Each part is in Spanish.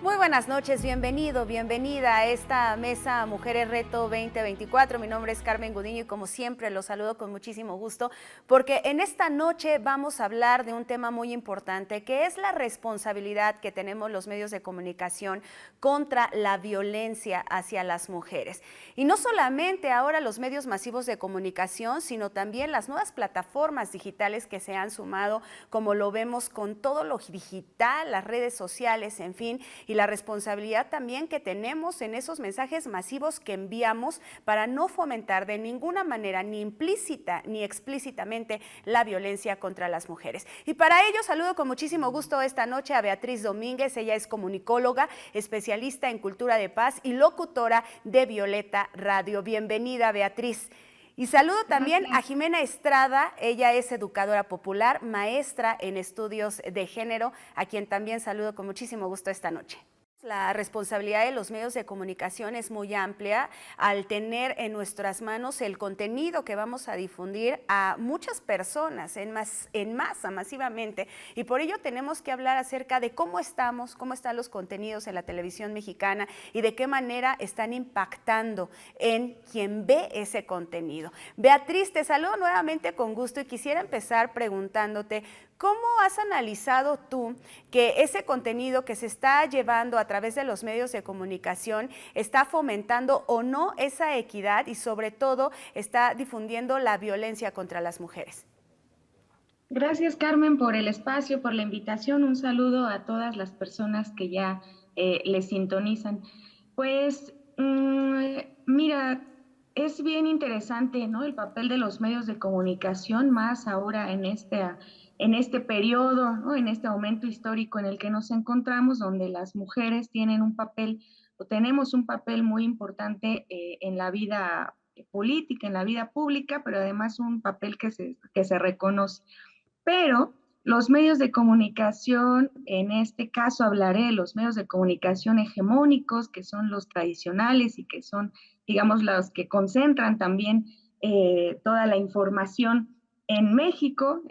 Muy buenas noches, bienvenido, bienvenida a esta mesa Mujeres Reto 2024. Mi nombre es Carmen Gudiño y como siempre los saludo con muchísimo gusto porque en esta noche vamos a hablar de un tema muy importante que es la responsabilidad que tenemos los medios de comunicación contra la violencia hacia las mujeres. Y no solamente ahora los medios masivos de comunicación, sino también las nuevas plataformas digitales que se han sumado, como lo vemos con todo lo digital, las redes sociales, en fin, y la responsabilidad también que tenemos en esos mensajes masivos que enviamos para no fomentar de ninguna manera, ni implícita ni explícitamente, la violencia contra las mujeres. Y para ello saludo con muchísimo gusto esta noche a Beatriz Domínguez. Ella es comunicóloga, especialista en cultura de paz y locutora de Violeta Radio. Bienvenida, Beatriz. Y saludo también a Jimena Estrada. Ella es educadora popular, maestra en estudios de género, a quien también saludo con muchísimo gusto esta noche. La responsabilidad de los medios de comunicación es muy amplia al tener en nuestras manos el contenido que vamos a difundir a muchas personas en masa, masivamente, y por ello tenemos que hablar acerca de cómo están los contenidos en la televisión mexicana y de qué manera están impactando en quien ve ese contenido. Beatriz, te saludo nuevamente con gusto y quisiera empezar preguntándote, ¿cómo has analizado tú que ese contenido que se está llevando a través de los medios de comunicación está fomentando o no esa equidad y sobre todo está difundiendo la violencia contra las mujeres? Gracias, Carmen, por el espacio, por la invitación. Un saludo a todas las personas que ya les sintonizan. Pues, mira, es bien interesante, ¿no? El papel de los medios de comunicación, más ahora en este periodo, ¿no? En este momento histórico en el que nos encontramos, donde las mujeres tienen un papel o tenemos un papel muy importante en la vida política, en la vida pública, pero además un papel que se reconoce. Pero los medios de comunicación, en este caso hablaré de los medios de comunicación hegemónicos, que son los tradicionales y que son, digamos, los que concentran también toda la información en México,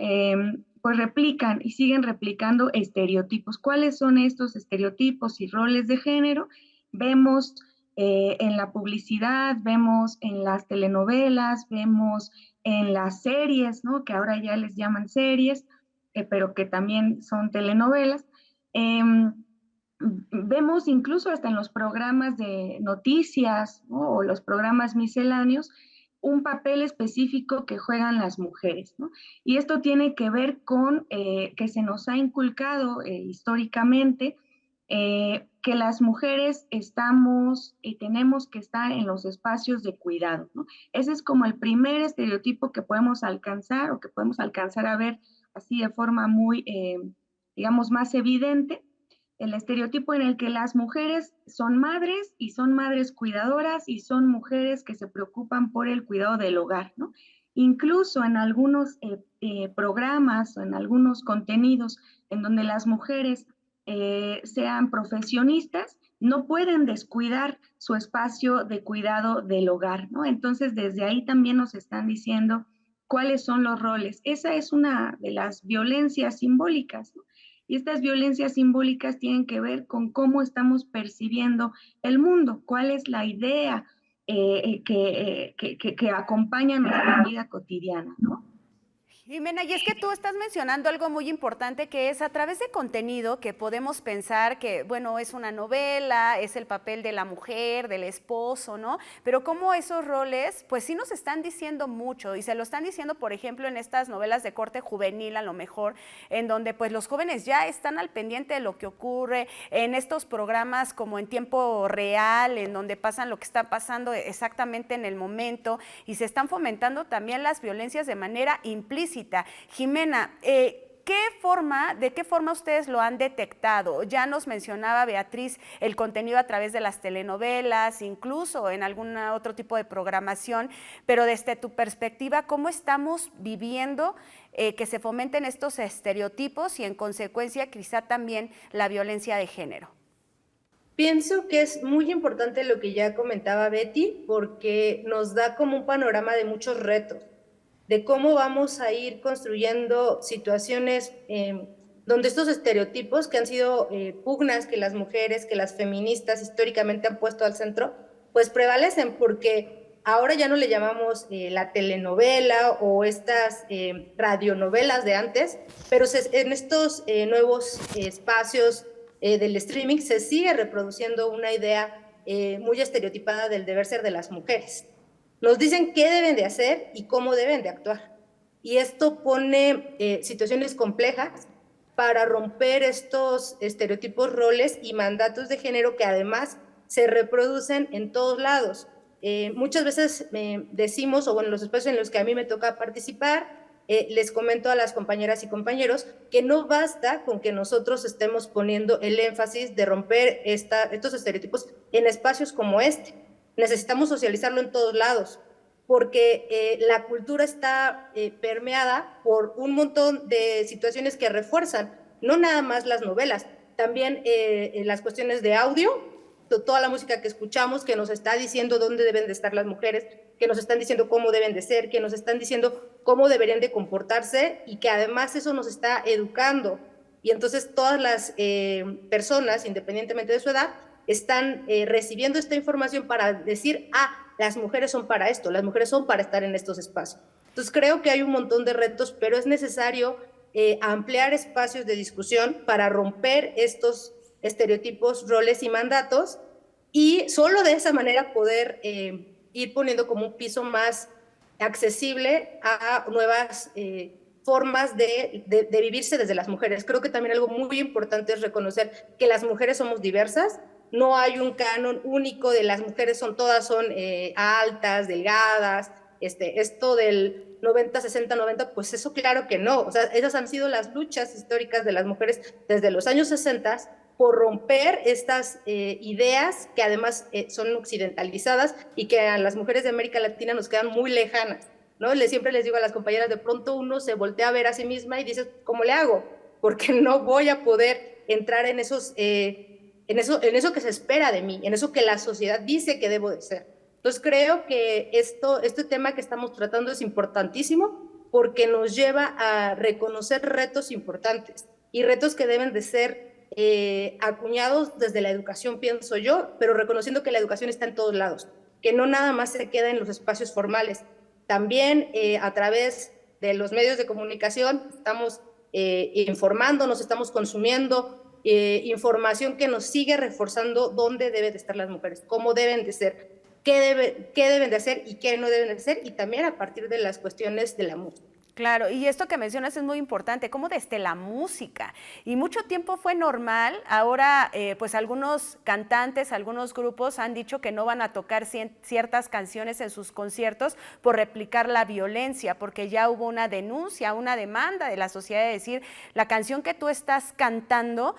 pues replican y siguen replicando estereotipos. ¿Cuáles son estos estereotipos y roles de género? Vemos en la publicidad, vemos en las telenovelas, vemos en las series, ¿no? Que ahora ya les llaman series, pero que también son telenovelas. Eh, Vemos incluso hasta en los programas de noticias, ¿no? O los programas misceláneos, un papel específico que juegan las mujeres, ¿no? Y esto tiene que ver con que se nos ha inculcado históricamente que las mujeres estamos y tenemos que estar en los espacios de cuidado, ¿no? Ese es como el primer estereotipo que podemos alcanzar o que podemos alcanzar a ver así de forma muy, digamos, más evidente, el estereotipo en el que las mujeres son madres y son madres cuidadoras y son mujeres que se preocupan por el cuidado del hogar, ¿no? Incluso en algunos programas o en algunos contenidos en donde las mujeres sean profesionistas, no pueden descuidar su espacio de cuidado del hogar, ¿no? Entonces, desde ahí también nos están diciendo cuáles son los roles. Esa es una de las violencias simbólicas, ¿no? Y estas violencias simbólicas tienen que ver con cómo estamos percibiendo el mundo, cuál es la idea que acompaña nuestra vida cotidiana, ¿no? Jimena, y es que tú estás mencionando algo muy importante que es a través de contenido que podemos pensar que, bueno, es una novela, es el papel de la mujer, del esposo, ¿no? Pero cómo esos roles, pues sí nos están diciendo mucho y se lo están diciendo, por ejemplo, en estas novelas de corte juvenil a lo mejor, en donde pues los jóvenes ya están al pendiente de lo que ocurre, en estos programas como en tiempo real, en donde pasan lo que está pasando exactamente en el momento y se están fomentando también las violencias de manera implícita. Jimena, ¿de qué forma ustedes lo han detectado? Ya nos mencionaba Beatriz el contenido a través de las telenovelas, incluso en algún otro tipo de programación, pero desde tu perspectiva, ¿cómo estamos viviendo que se fomenten estos estereotipos y en consecuencia quizá también la violencia de género? Pienso que es muy importante lo que ya comentaba Betty, porque nos da como un panorama de muchos retos, de cómo vamos a ir construyendo situaciones donde estos estereotipos que han sido pugnas que las mujeres, que las feministas históricamente han puesto al centro, pues prevalecen, porque ahora ya no le llamamos la telenovela o estas radionovelas de antes, pero en estos nuevos espacios del streaming se sigue reproduciendo una idea muy estereotipada del deber ser de las mujeres. Nos dicen qué deben de hacer y cómo deben de actuar. Y esto pone situaciones complejas para romper estos estereotipos, roles y mandatos de género que además se reproducen en todos lados. Muchas veces decimos, o en los espacios en los que a mí me toca participar, les comento a las compañeras y compañeros que no basta con que nosotros estemos poniendo el énfasis de romper estos estereotipos en espacios como este. Necesitamos socializarlo en todos lados, porque la cultura está permeada por un montón de situaciones que refuerzan, no nada más las novelas, también las cuestiones de audio, toda la música que escuchamos que nos está diciendo dónde deben de estar las mujeres, que nos están diciendo cómo deben de ser, que nos están diciendo cómo deberían de comportarse y que además eso nos está educando. Y entonces todas las personas, independientemente de su edad, están recibiendo esta información para decir, las mujeres son para esto, las mujeres son para estar en estos espacios. Entonces creo que hay un montón de retos, pero es necesario ampliar espacios de discusión para romper estos estereotipos, roles y mandatos, y solo de esa manera poder ir poniendo como un piso más accesible a nuevas formas de vivirse desde las mujeres. Creo que también algo muy importante es reconocer que las mujeres somos diversas, no hay un canon único de las mujeres, todas son altas, delgadas, esto del 90, 60, 90, pues eso claro que no. O sea, esas han sido las luchas históricas de las mujeres desde los años 60 por romper estas ideas que además son occidentalizadas y que a las mujeres de América Latina nos quedan muy lejanas, ¿no? Siempre les digo a las compañeras, de pronto uno se voltea a ver a sí misma y dices, ¿cómo le hago? Porque no voy a poder entrar en eso que se espera de mí, en eso que la sociedad dice que debo de ser. Entonces creo que este tema que estamos tratando es importantísimo porque nos lleva a reconocer retos importantes y retos que deben de ser acuñados desde la educación, pienso yo, pero reconociendo que la educación está en todos lados, que no nada más se queda en los espacios formales. También a través de los medios de comunicación estamos informándonos, estamos consumiendo información que nos sigue reforzando dónde deben de estar las mujeres, cómo deben de ser, qué deben de hacer y qué no deben de hacer, y también a partir de las cuestiones de la música. Claro, y esto que mencionas es muy importante, como desde la música, y mucho tiempo fue normal, ahora pues algunos cantantes, algunos grupos han dicho que no van a tocar ciertas canciones en sus conciertos por replicar la violencia, porque ya hubo una denuncia, una demanda de la sociedad de decir, la canción que tú estás cantando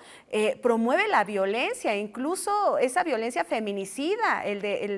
promueve la violencia, incluso esa violencia feminicida,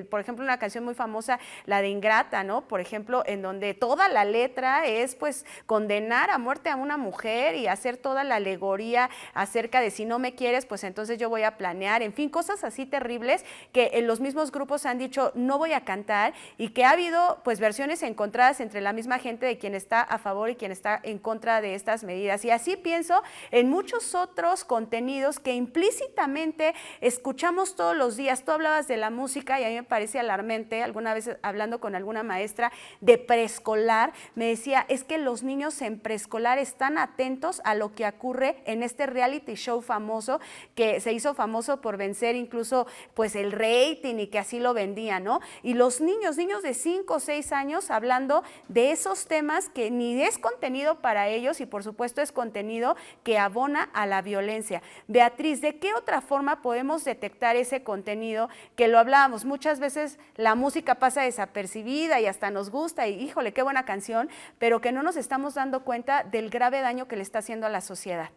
por ejemplo, una canción muy famosa, la de Ingrata, ¿no? Por ejemplo, en donde toda la letra es pues condenar a muerte a una mujer y hacer toda la alegoría acerca de si no me quieres, pues entonces yo voy a planear, en fin, cosas así terribles que en los mismos grupos han dicho no voy a cantar, y que ha habido pues versiones encontradas entre la misma gente de quien está a favor y quien está en contra de estas medidas. Y así pienso en muchos otros contenidos que implícitamente escuchamos todos los días. Tú hablabas de la música y a mí me parece alarmante, alguna vez hablando con alguna maestra de preescolar, me decía, es que los niños en preescolar están atentos a lo que ocurre en este reality show famoso, que se hizo famoso por vencer incluso pues el rating y que así lo vendían, ¿no? Y los niños de 5 o 6 años hablando de esos temas que ni es contenido para ellos y por supuesto es contenido que abona a la violencia. Beatriz, ¿de qué otra forma podemos detectar ese contenido? Que lo hablábamos, muchas veces la música pasa desapercibida y hasta nos gusta y híjole, qué buena canción, pero que no nos estamos dando cuenta del grave daño que le está haciendo a la sociedad.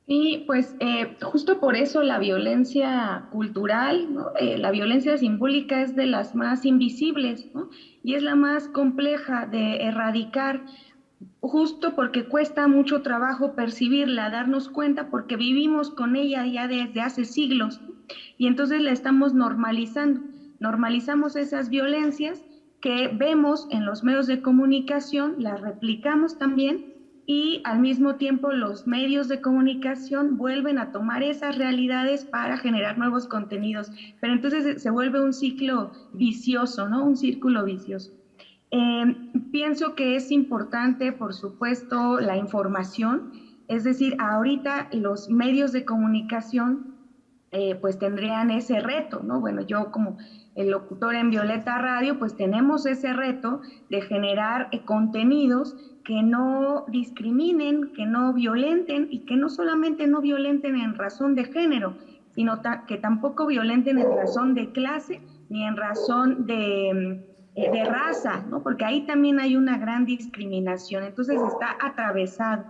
Y pues justo por eso la violencia cultural, ¿no? La violencia simbólica es de las más invisibles, ¿no? Y es la más compleja de erradicar, justo porque cuesta mucho trabajo percibirla, darnos cuenta, porque vivimos con ella ya desde hace siglos, ¿no? Y entonces la estamos normalizamos esas violencias que vemos en los medios de comunicación, las replicamos también, y al mismo tiempo los medios de comunicación vuelven a tomar esas realidades para generar nuevos contenidos. Pero entonces se vuelve un ciclo vicioso, ¿no? Un círculo vicioso. Pienso que es importante, por supuesto, la información, es decir, ahorita los medios de comunicación pues tendrían ese reto, ¿no? Bueno, yo como el locutor en Violeta Radio, pues tenemos ese reto de generar contenidos que no discriminen, que no violenten y que no solamente no violenten en razón de género, sino que tampoco violenten en razón de clase ni en razón de raza, ¿no? Porque ahí también hay una gran discriminación, entonces está atravesado.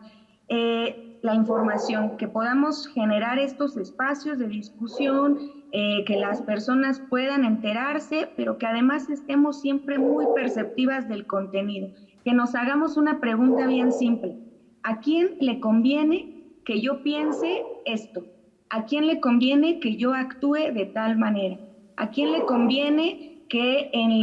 La información, que podamos generar estos espacios de discusión, que las personas puedan enterarse, pero que además estemos siempre muy perceptivas del contenido, que nos hagamos una pregunta bien simple: ¿a quién le conviene que yo piense esto? ¿A quién le conviene que yo actúe de tal manera? ¿A quién le conviene que en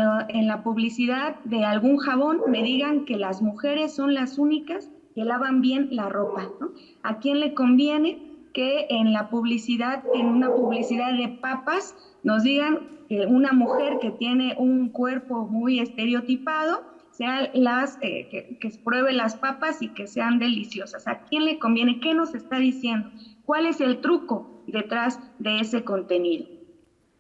la publicidad de algún jabón me digan que las mujeres son las únicas que lavan bien la ropa, ¿no? ¿A quién le conviene que en la publicidad, en una publicidad de papas, nos digan que una mujer que tiene un cuerpo muy estereotipado sean que pruebe las papas y que sean deliciosas? ¿A quién le conviene? ¿Qué nos está diciendo? ¿Cuál es el truco detrás de ese contenido?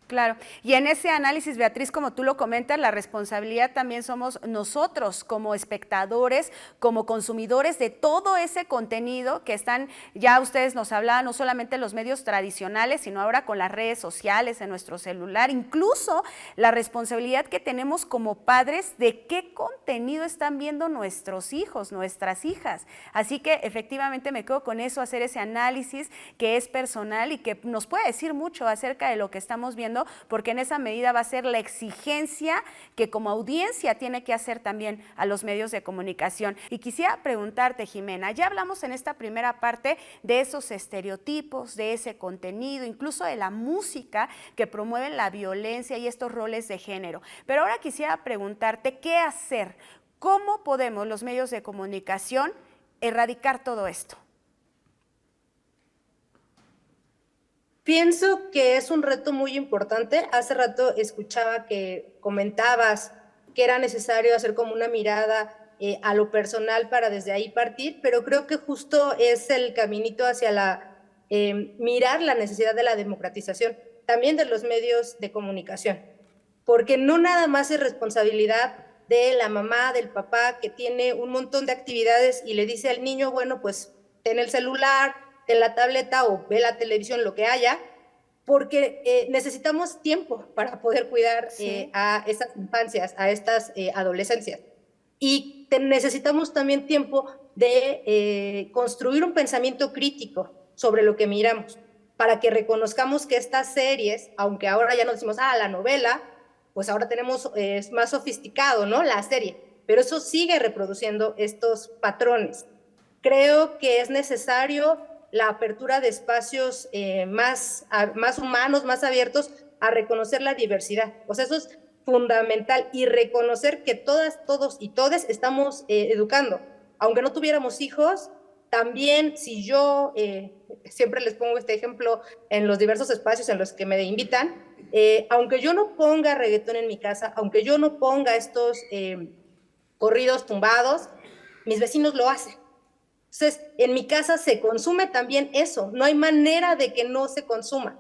Claro, y en ese análisis, Beatriz, como tú lo comentas, la responsabilidad también somos nosotros como espectadores, como consumidores de todo ese contenido que están, ya ustedes nos hablaban, no solamente los medios tradicionales, sino ahora con las redes sociales, en nuestro celular, incluso la responsabilidad que tenemos como padres de qué contenido están viendo nuestros hijos, nuestras hijas. Así que efectivamente me quedo con eso, hacer ese análisis que es personal y que nos puede decir mucho acerca de lo que estamos viendo, porque en esa medida va a ser la exigencia que como audiencia tiene que hacer también a los medios de comunicación. Y quisiera preguntarte, Jimena, ya hablamos en esta primera parte de esos estereotipos, de ese contenido, incluso de la música que promueven la violencia y estos roles de género. Pero ahora quisiera preguntarte, ¿qué hacer? ¿Cómo podemos los medios de comunicación erradicar todo esto? Pienso que es un reto muy importante. Hace rato escuchaba que comentabas que era necesario hacer como una mirada a lo personal para desde ahí partir, pero creo que justo es el caminito hacia mirar la necesidad de la democratización, también de los medios de comunicación, porque no nada más es responsabilidad de la mamá, del papá, que tiene un montón de actividades y le dice al niño, bueno, pues ten el celular, en la tableta o ve la televisión, lo que haya, porque necesitamos tiempo para poder cuidar a estas infancias, a estas adolescencias. Y necesitamos también tiempo de construir un pensamiento crítico sobre lo que miramos, para que reconozcamos que estas series, aunque ahora ya no decimos, la novela, pues ahora tenemos, es más sofisticado, ¿no? La serie, pero eso sigue reproduciendo estos patrones. Creo que es necesario la apertura de espacios más humanos, más abiertos a reconocer la diversidad. O sea, eso es fundamental, y reconocer que todas, todos y todes estamos educando. Aunque no tuviéramos hijos, también si yo, siempre les pongo este ejemplo en los diversos espacios en los que me invitan, aunque yo no ponga reggaetón en mi casa, aunque yo no ponga estos corridos tumbados, mis vecinos lo hacen. Entonces, en mi casa se consume también eso, no hay manera de que no se consuma.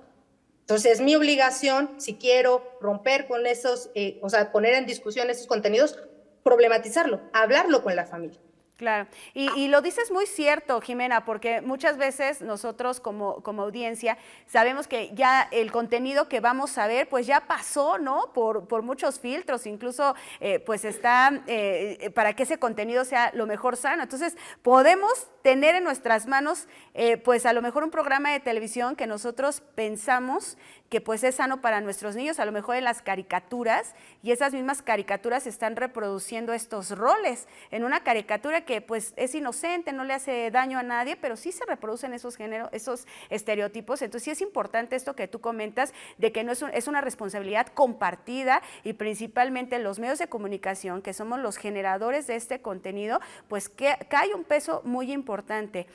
Entonces, es mi obligación, si quiero romper con esos, o sea, poner en discusión esos contenidos, problematizarlo, hablarlo con la familia. Claro, y lo dices muy cierto, Jimena, porque muchas veces nosotros como audiencia sabemos que ya el contenido que vamos a ver pues ya pasó, ¿no? Por muchos filtros, incluso pues está para que ese contenido sea lo mejor sano. Entonces podemos tener en nuestras manos pues a lo mejor un programa de televisión que nosotros pensamos que pues es sano para nuestros niños, a lo mejor en las caricaturas, y esas mismas caricaturas están reproduciendo estos roles. En una caricatura que pues es inocente, no le hace daño a nadie, pero sí se reproducen esos géneros, esos estereotipos. Entonces sí es importante esto que tú comentas, de que no es una responsabilidad compartida, y principalmente los medios de comunicación, que somos los generadores de este contenido, pues que hay un peso muy importante.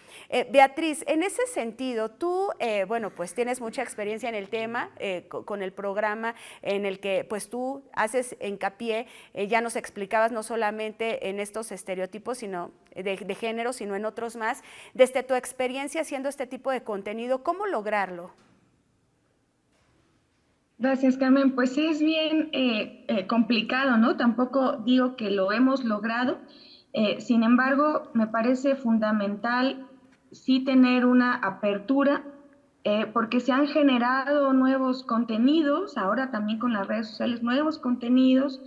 Beatriz, en ese sentido, tú, bueno, pues tienes mucha experiencia en el tema, con el programa en el que pues tú haces hincapié, ya nos explicabas no solamente en estos estereotipos sino de género, sino en otros más. Desde tu experiencia haciendo este tipo de contenido, ¿cómo lograrlo? Gracias, Carmen. Pues es bien complicado, ¿no? Tampoco digo que lo hemos logrado. Sin embargo, me parece fundamental sí tener una apertura, porque se han generado nuevos contenidos, ahora también con las redes sociales, nuevos contenidos,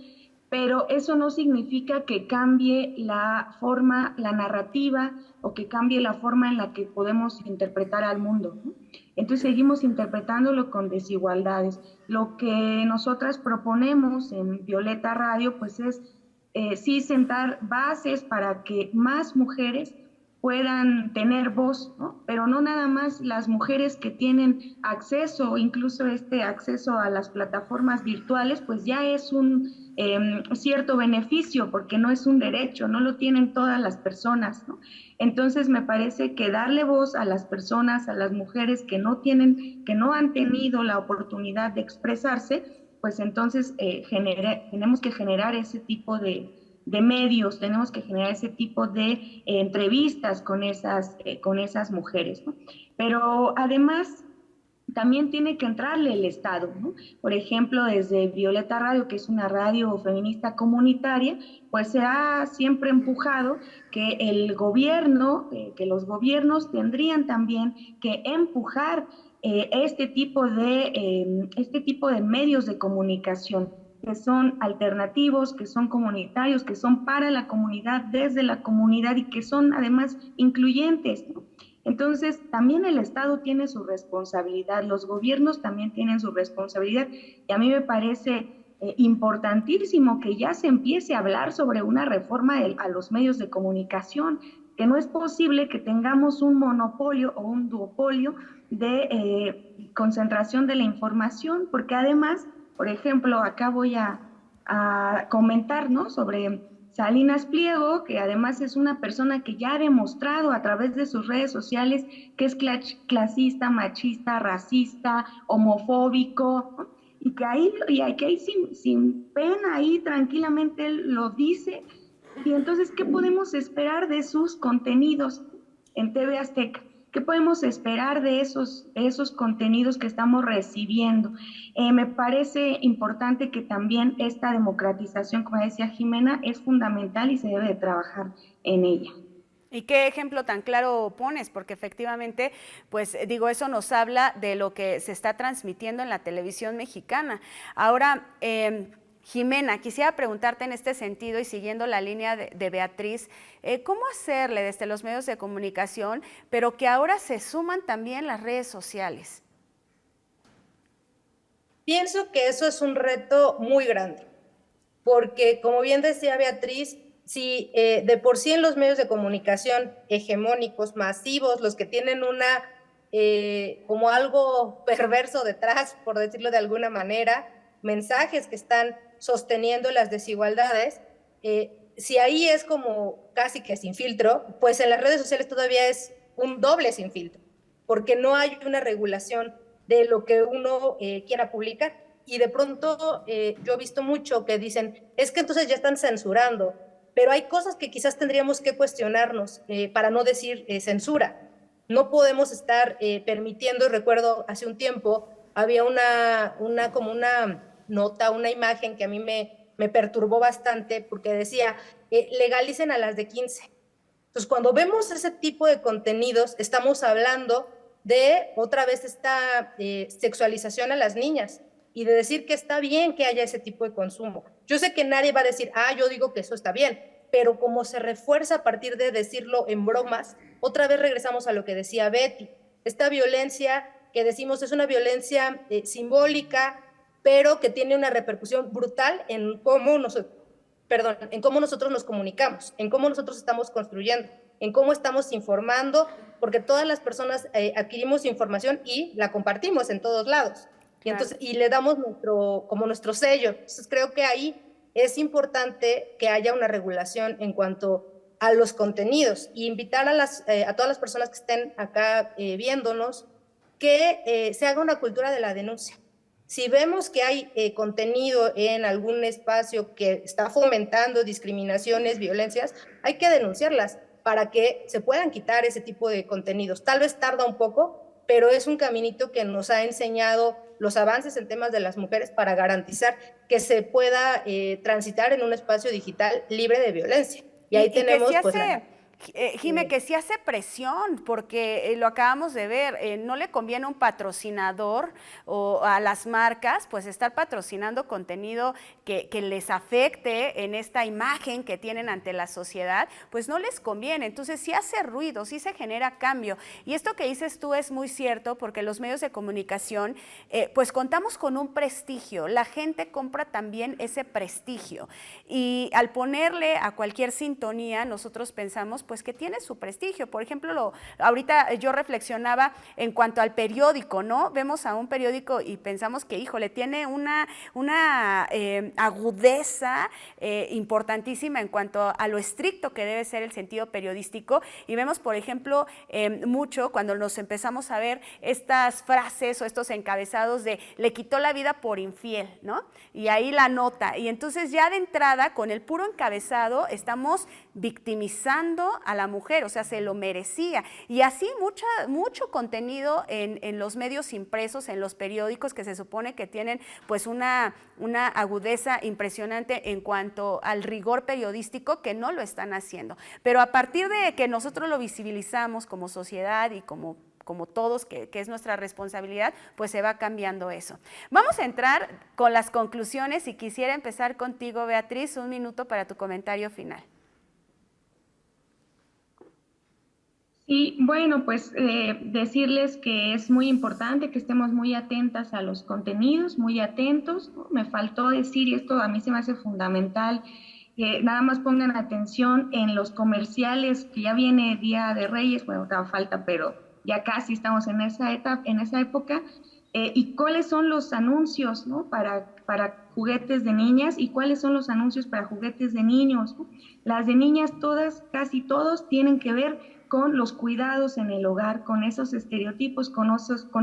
pero eso no significa que cambie la forma, la narrativa, o que cambie la forma en la que podemos interpretar al mundo, ¿no? Entonces seguimos interpretándolo con desigualdades. Lo que nosotras proponemos en Violeta Radio, pues es sí sentar bases para que más mujeres puedan tener voz, ¿no? Pero no nada más las mujeres que tienen acceso, incluso este acceso a las plataformas virtuales, pues ya es un cierto beneficio, porque no es un derecho, no lo tienen todas las personas, ¿no? Entonces me parece que darle voz a las personas, a las mujeres que no tienen, que no han tenido la oportunidad de expresarse, pues entonces tenemos que generar ese tipo de medios, tenemos que generar ese tipo de entrevistas con esas mujeres, ¿no? Pero además también tiene que entrarle el Estado, ¿no? Por ejemplo, desde Violeta Radio, que es una radio feminista comunitaria, pues se ha siempre empujado que el gobierno, que los gobiernos tendrían también que empujar este tipo de medios de comunicación, que son alternativos, que son comunitarios, que son para la comunidad, desde la comunidad, y que son además incluyentes, ¿no? Entonces, también el Estado tiene su responsabilidad, los gobiernos también tienen su responsabilidad, y a mí me parece importantísimo que ya se empiece a hablar sobre una reforma a los medios de comunicación, que no es posible que tengamos un monopolio o un duopolio de concentración de la información, porque además, por ejemplo, acá voy a comentar, ¿no?, sobre Salinas Pliego, que además es una persona que ya ha demostrado a través de sus redes sociales que es clasista, machista, racista, homofóbico, ¿no? Y que ahí sin pena, ahí tranquilamente él lo dice. Y entonces, ¿qué podemos esperar de sus contenidos en TV Azteca? ¿Qué podemos esperar de esos contenidos que estamos recibiendo? Me parece importante que también esta democratización, como decía Jimena, es fundamental y se debe de trabajar en ella. ¿Y qué ejemplo tan claro pones? Porque efectivamente, pues digo, eso nos habla de lo que se está transmitiendo en la televisión mexicana. Ahora, Jimena, quisiera preguntarte en este sentido y siguiendo la línea de Beatriz, ¿cómo hacerle desde los medios de comunicación, pero que ahora se suman también las redes sociales? Pienso que eso es un reto muy grande, porque como bien decía Beatriz, si de por sí en los medios de comunicación hegemónicos, masivos, los que tienen como algo perverso detrás, por decirlo de alguna manera, mensajes que están sosteniendo las desigualdades, si ahí es como casi que sin filtro, pues en las redes sociales todavía es un doble sin filtro, porque no hay una regulación de lo que uno quiera publicar. Y de pronto yo he visto mucho que dicen, es que entonces ya están censurando, pero hay cosas que quizás tendríamos que cuestionarnos para no decir censura. No podemos estar permitiendo, y recuerdo hace un tiempo, había como una nota, una imagen que a mí me perturbó bastante porque decía, legalicen a las de 15. Entonces, cuando vemos ese tipo de contenidos, estamos hablando de otra vez esta sexualización a las niñas y de decir que está bien que haya ese tipo de consumo. Yo sé que nadie va a decir, yo digo que eso está bien, pero como se refuerza a partir de decirlo en bromas, otra vez regresamos a lo que decía Betty, esta violencia que decimos es una violencia simbólica, pero que tiene una repercusión brutal en cómo nosotros nos comunicamos, en cómo nosotros estamos construyendo, en cómo estamos informando, porque todas las personas adquirimos información y la compartimos en todos lados. Y, entonces, y le damos como nuestro sello. Entonces creo que ahí es importante que haya una regulación en cuanto a los contenidos y invitar a todas las personas que estén acá viéndonos que se haga una cultura de la denuncia. Si vemos que hay contenido en algún espacio que está fomentando discriminaciones, violencias, hay que denunciarlas para que se puedan quitar ese tipo de contenidos. Tal vez tarda un poco, pero es un caminito que nos ha enseñado los avances en temas de las mujeres para garantizar que se pueda transitar en un espacio digital libre de violencia. Y ahí tenemos, que sí hace, Jime, que sí hace presión, porque lo acabamos de ver, no le conviene a un patrocinador o a las marcas, pues estar patrocinando contenido que les afecte en esta imagen que tienen ante la sociedad, pues no les conviene. Entonces sí hace ruido, sí se genera cambio. Y esto que dices tú es muy cierto, porque los medios de comunicación, pues contamos con un prestigio, la gente compra también ese prestigio. Y al ponerle a cualquier sintonía, nosotros pensamos pues que tiene su prestigio. Por ejemplo, ahorita yo reflexionaba en cuanto al periódico, ¿no? Vemos a un periódico y pensamos que, híjole, tiene una agudeza importantísima en cuanto a lo estricto que debe ser el sentido periodístico, y vemos, por ejemplo, mucho cuando nos empezamos a ver estas frases o estos encabezados de le quitó la vida por infiel, ¿no? Y ahí la nota, y entonces ya de entrada, con el puro encabezado, estamos victimizando a la mujer, o sea, se lo merecía. Y así mucho contenido en los medios impresos, en los periódicos, que se supone que tienen pues una agudeza impresionante en cuanto al rigor periodístico, que no lo están haciendo. Pero a partir de que nosotros lo visibilizamos como sociedad y como todos, que es nuestra responsabilidad, pues se va cambiando eso. Vamos a entrar con las conclusiones y quisiera empezar contigo, Beatriz, 1 minuto para tu comentario final. Sí, bueno, pues decirles que es muy importante que estemos muy atentas a los contenidos, muy atentos, ¿no? Me faltó decir, y esto a mí se me hace fundamental, que nada más pongan atención en los comerciales, que ya viene Día de Reyes, bueno, todavía falta, pero ya casi estamos en esa etapa, en esa época, y cuáles son los anuncios, ¿no? para juguetes de niñas y cuáles son los anuncios para juguetes de niños, ¿no? Las de niñas todas, casi todos, tienen que ver con los cuidados en el hogar, con esos estereotipos, con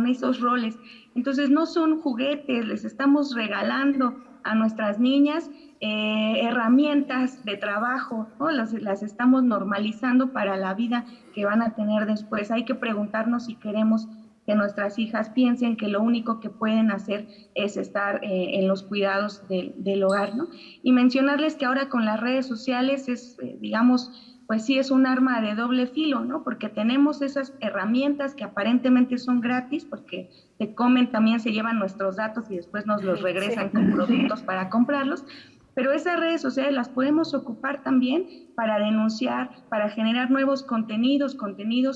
esos roles. Entonces no son juguetes, les estamos regalando a nuestras niñas herramientas de trabajo, ¿no? Las estamos normalizando para la vida que van a tener después. Hay que preguntarnos si queremos que nuestras hijas piensen que lo único que pueden hacer es estar en los cuidados del hogar, ¿no? Y mencionarles que ahora con las redes sociales es, digamos, pues sí es un arma de doble filo, ¿no? Porque tenemos esas herramientas que aparentemente son gratis, porque te comen, también se llevan nuestros datos y después nos los regresan con productos para comprarlos, pero esas redes sociales las podemos ocupar también para denunciar, para generar nuevos contenidos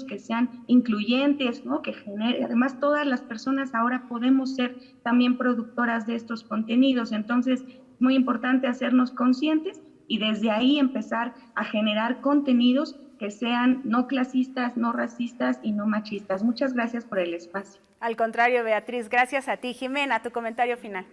que sean incluyentes, ¿no? Que genere, además todas las personas ahora podemos ser también productoras de estos contenidos, entonces muy importante hacernos conscientes y desde ahí empezar a generar contenidos que sean no clasistas, no racistas y no machistas. Muchas gracias por el espacio. Al contrario, Beatriz, gracias a ti. Jimena, tu comentario final.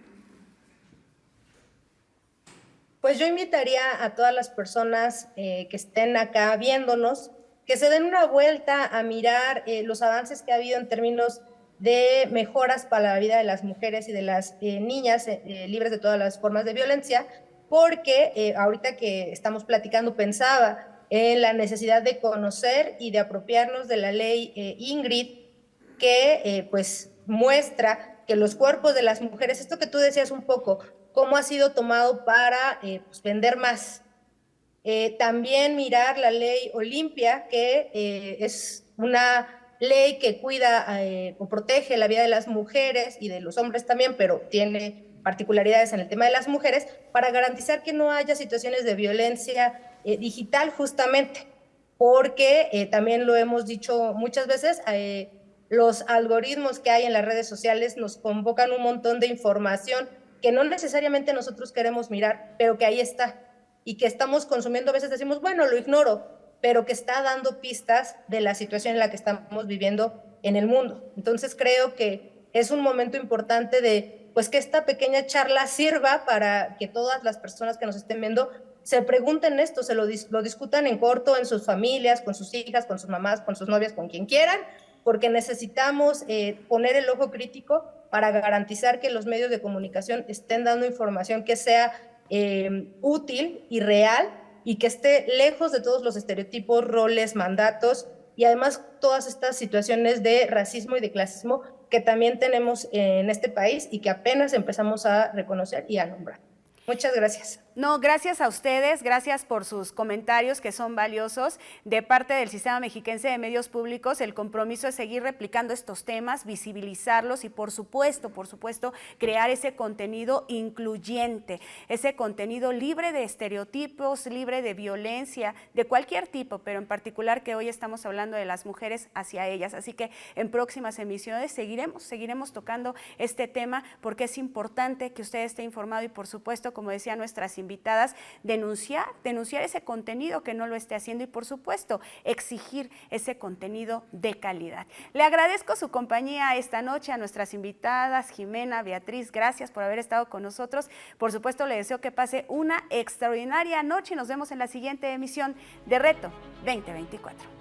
Pues yo invitaría a todas las personas que estén acá viéndonos, que se den una vuelta a mirar los avances que ha habido en términos de mejoras para la vida de las mujeres y de las niñas libres de todas las formas de violencia, porque ahorita que estamos platicando pensaba en la necesidad de conocer y de apropiarnos de la ley Ingrid, que pues muestra que los cuerpos de las mujeres, esto que tú decías un poco, cómo ha sido tomado para pues vender más. También mirar la ley Olimpia, que es una ley que cuida o protege la vida de las mujeres y de los hombres también, pero tiene particularidades en el tema de las mujeres, para garantizar que no haya situaciones de violencia digital justamente, porque también lo hemos dicho muchas veces, los algoritmos que hay en las redes sociales nos convocan un montón de información que no necesariamente nosotros queremos mirar, pero que ahí está y que estamos consumiendo. A veces decimos, bueno, lo ignoro, pero que está dando pistas de la situación en la que estamos viviendo en el mundo. Entonces creo que es un momento importante de, pues, que esta pequeña charla sirva para que todas las personas que nos estén viendo se pregunten esto, lo discutan en corto, en sus familias, con sus hijas, con sus mamás, con sus novias, con quien quieran, porque necesitamos poner el ojo crítico para garantizar que los medios de comunicación estén dando información que sea útil y real y que esté lejos de todos los estereotipos, roles, mandatos y además todas estas situaciones de racismo y de clasismo que también tenemos en este país y que apenas empezamos a reconocer y a nombrar. Muchas gracias. No, gracias a ustedes, gracias por sus comentarios que son valiosos. De parte del Sistema Mexiquense de Medios Públicos, el compromiso es seguir replicando estos temas, visibilizarlos y por supuesto, crear ese contenido incluyente, ese contenido libre de estereotipos, libre de violencia, de cualquier tipo, pero en particular que hoy estamos hablando de las mujeres hacia ellas. Así que en próximas emisiones seguiremos tocando este tema porque es importante que usted esté informado y por supuesto, como decía nuestras invitadas, denunciar ese contenido que no lo esté haciendo y por supuesto exigir ese contenido de calidad. Le agradezco su compañía esta noche a nuestras invitadas, Jimena, Beatriz, gracias por haber estado con nosotros. Por supuesto le deseo que pase una extraordinaria noche y nos vemos en la siguiente emisión de Reto 2024.